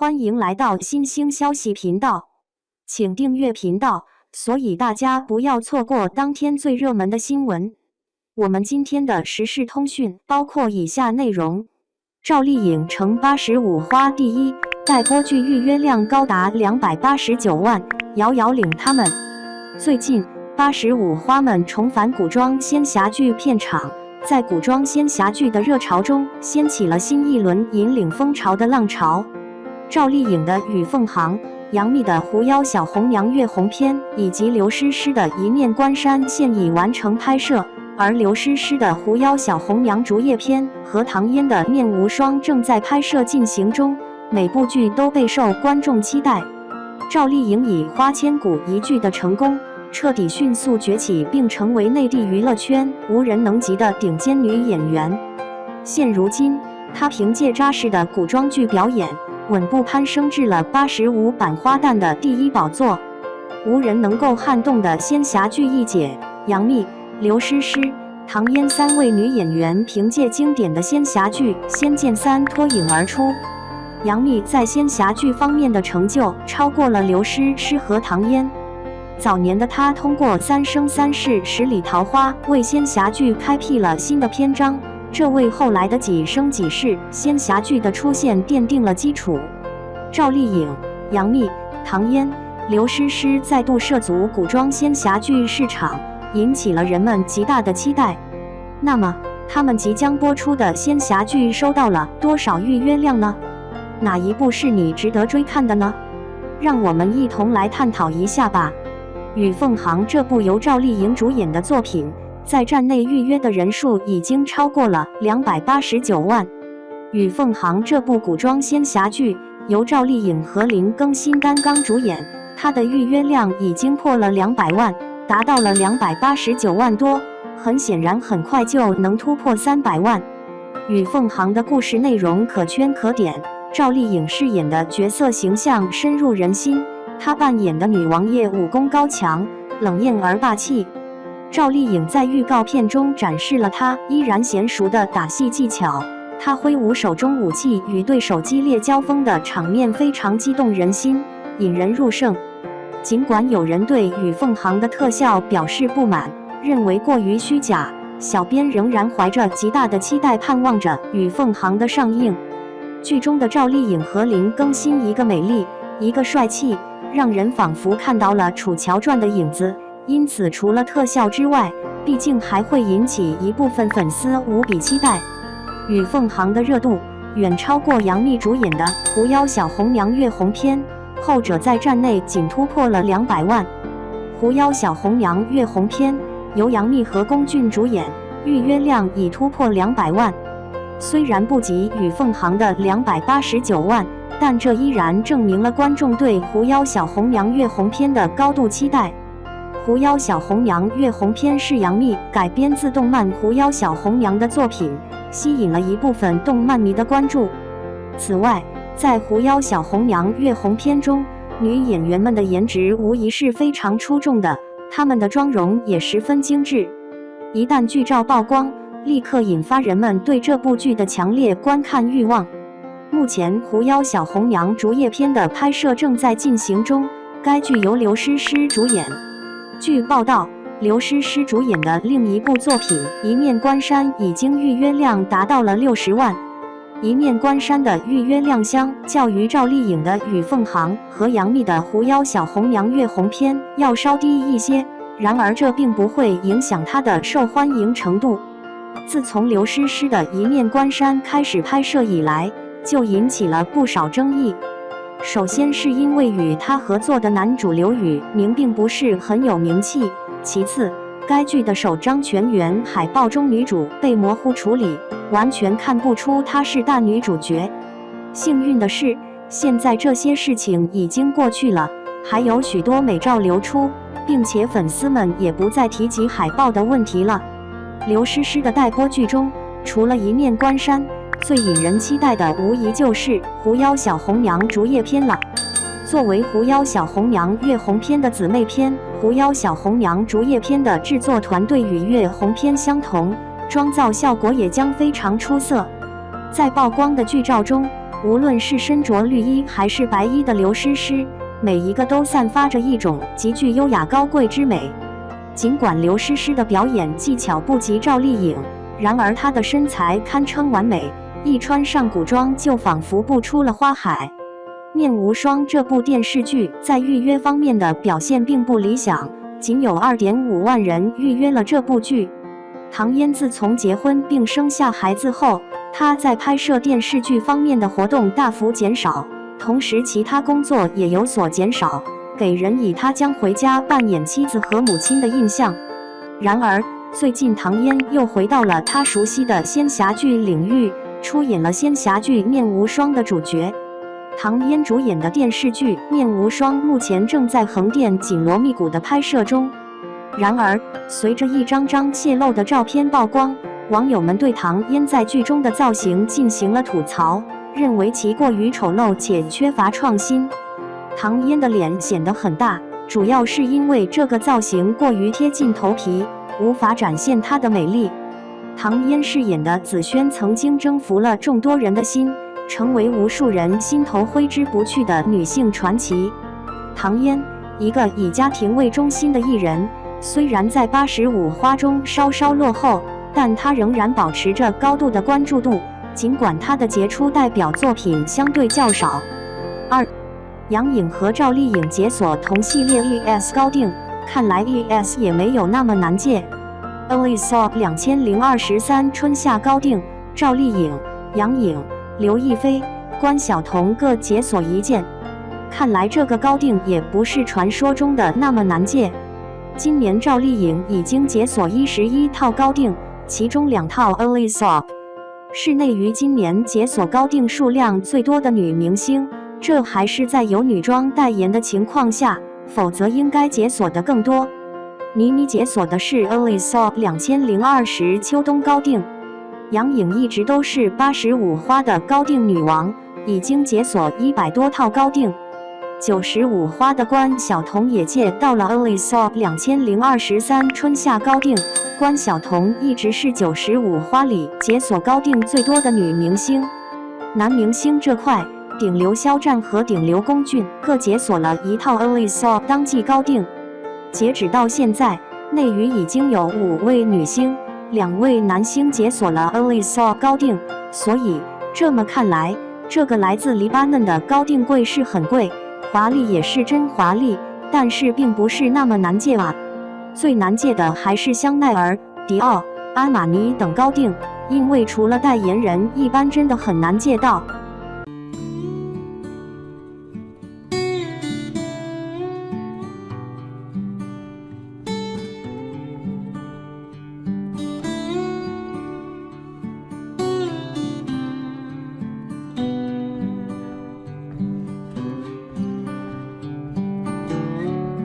欢迎来到新兴消息频道，请订阅频道，所以大家不要错过当天最热门的新闻。我们今天的时事通讯包括以下内容：赵丽颖成85花第一，待播剧预约量高达289万，遥遥领他们。最近，85花们重返古装仙侠剧片场，在古装仙侠剧的热潮中，掀起了新一轮引领风潮的浪潮。赵丽颖的《与凤航》、杨幂的《狐妖小红娘月红篇》以及刘诗诗的《一念关山》现已完成拍摄，而刘诗诗的《狐妖小红娘竹叶篇》和唐嫣的《念无双》正在拍摄进行中，每部剧都备受观众期待。赵丽颖以花千骨一剧的成功，彻底迅速崛起，并成为内地娱乐圈无人能及的顶尖女演员。现如今，她凭借扎实的古装剧表演，稳步攀升至了85版花旦的第一宝座。无人能够撼动的仙侠剧一姐，杨幂、刘诗诗、唐嫣三位女演员凭借经典的仙侠剧《仙剑3》脱颖而出。杨幂在仙侠剧方面的成就超过了刘诗诗和唐嫣。早年的她通过《三生三世十里桃花》为仙侠剧开辟了新的篇章，这为后来的几生几世仙侠剧的出现奠定了基础。赵丽颖、杨幂、唐嫣、刘诗诗再度涉足古装仙侠剧市场，引起了人们极大的期待。那么，他们即将播出的仙侠剧收到了多少预约量呢？哪一部是你值得追看的呢？让我们一同来探讨一下吧。《与凤航》这部由赵丽颖主演的作品，在站内预约的人数已经超过了289万。《与凤航》这部古装仙侠剧由赵丽颖和林更新担纲主演，它的预约量已经破了200万，达到了289万多，很显然很快就能突破300万。《与凤航》的故事内容可圈可点，赵丽颖饰演的角色形象深入人心，她扮演的女王爷武功高强，冷艳而霸气。赵丽颖在预告片中展示了她依然娴熟的打戏技巧，她挥舞手中武器与对手激烈交锋的场面非常激动人心，引人入胜。尽管有人对《与凤航》的特效表示不满，认为过于虚假，小编仍然怀着极大的期待盼望着《与凤航》的上映。剧中的赵丽颖和林更新，一个美丽，一个帅气，让人仿佛看到了《楚乔传》的影子。因此，除了特效之外，毕竟还会引起一部分粉丝无比期待。《与凤航》的热度远超过杨幂主演的《狐妖小红娘月红篇》，后者在站内仅突破了200万。《狐妖小红娘月红篇》由杨幂和龚俊主演，预约量已突破200万。虽然不及《与凤航》的289万，但这依然证明了观众对《狐妖小红娘月红篇》的高度期待。《狐妖小红娘月红篇》是杨幂改编自动漫《狐妖小红娘》的作品，吸引了一部分动漫迷的关注。此外，在《狐妖小红娘月红篇》中，女演员们的颜值无疑是非常出众的，她们的妆容也十分精致。一旦剧照曝光，立刻引发人们对这部剧的强烈观看欲望。目前，《狐妖小红娘竹叶篇》的拍摄正在进行中，该剧由刘诗诗主演。据报道，刘诗诗主演的另一部作品《一念关山》已经预约量达到了60万。《一念关山》的预约量相较于赵丽颖的《与凤航》和杨幂的《狐妖小红娘月红篇》要稍低一些，然而这并不会影响它的受欢迎程度。自从刘诗诗的《一念关山》开始拍摄以来，就引起了不少争议。首先是因为与他合作的男主刘宇宁并不是很有名气，其次，该剧的首张全员海报中女主被模糊处理，完全看不出她是大女主角。幸运的是，现在这些事情已经过去了，还有许多美照流出，并且粉丝们也不再提及海报的问题了。刘诗诗的待播剧中，除了《一念关山》，最引人期待的无疑就是《狐妖小红娘竹叶篇》了。作为《狐妖小红娘月红篇》的姊妹篇，《狐妖小红娘竹叶篇》的制作团队与月红篇相同，妆造效果也将非常出色。在曝光的剧照中，无论是身着绿衣还是白衣的刘诗诗，每一个都散发着一种极具优雅高贵之美。尽管刘诗诗的表演技巧不及赵丽颖，然而她的身材堪称完美，一穿上古装就仿佛步出了花海。《面无双》这部电视剧在预约方面的表现并不理想，仅有2.5万人预约了这部剧。唐嫣自从结婚并生下孩子后，她在拍摄电视剧方面的活动大幅减少，同时其他工作也有所减少，给人以她将回家扮演妻子和母亲的印象。然而，最近唐嫣又回到了她熟悉的仙侠剧领域，出演了仙侠剧《面无双》的主角。唐嫣主演的电视剧《面无双》目前正在横店紧锣密鼓的拍摄中。然而，随着一张张泄露的照片曝光，网友们对唐嫣在剧中的造型进行了吐槽，认为其过于丑陋且缺乏创新。唐嫣的脸显得很大，主要是因为这个造型过于贴近头皮，无法展现她的美丽。唐嫣饰演的紫萱曾经征服了众多人的心，成为无数人心头挥之不去的女性传奇。唐嫣，一个以家庭为中心的艺人，虽然在85花中稍稍落后，但她仍然保持着高度的关注度，尽管她的杰出代表作品相对较少。2. 杨颖和赵丽颖解锁同系列 ES 高定，看来 ES 也没有那么难戒。Elisa 2023春夏高定，赵丽颖、杨颖、刘亦菲、关晓彤各解锁1件，看来这个高定也不是传说中的那么难戒。今年赵丽颖已经解锁11套高定，其中2套 Elisa 是内娱今年解锁高定数量最多的女明星，这还是在有女装代言的情况下，否则应该解锁的更多。倪妮解锁的是 Elisa 2020秋冬高定。杨颖一直都是85花的高定女王，已经解锁100多套高定。95花的关晓彤也借到了 Elisa 2023春夏高定。关晓彤一直是95花里解锁高定最多的女明星。男明星这块，顶流肖战和顶流龚俊各解锁了1套 Elisa 当季高定。截止到现在，内娱已经有5位女星、2位男星解锁了 Elisa 高定，所以这么看来，这个来自黎巴嫩的高定贵是很贵，华丽也是真华丽，但是并不是那么难戒啊。最难戒的还是香奈儿、迪奥、阿玛尼等高定，因为除了代言人，一般真的很难戒到。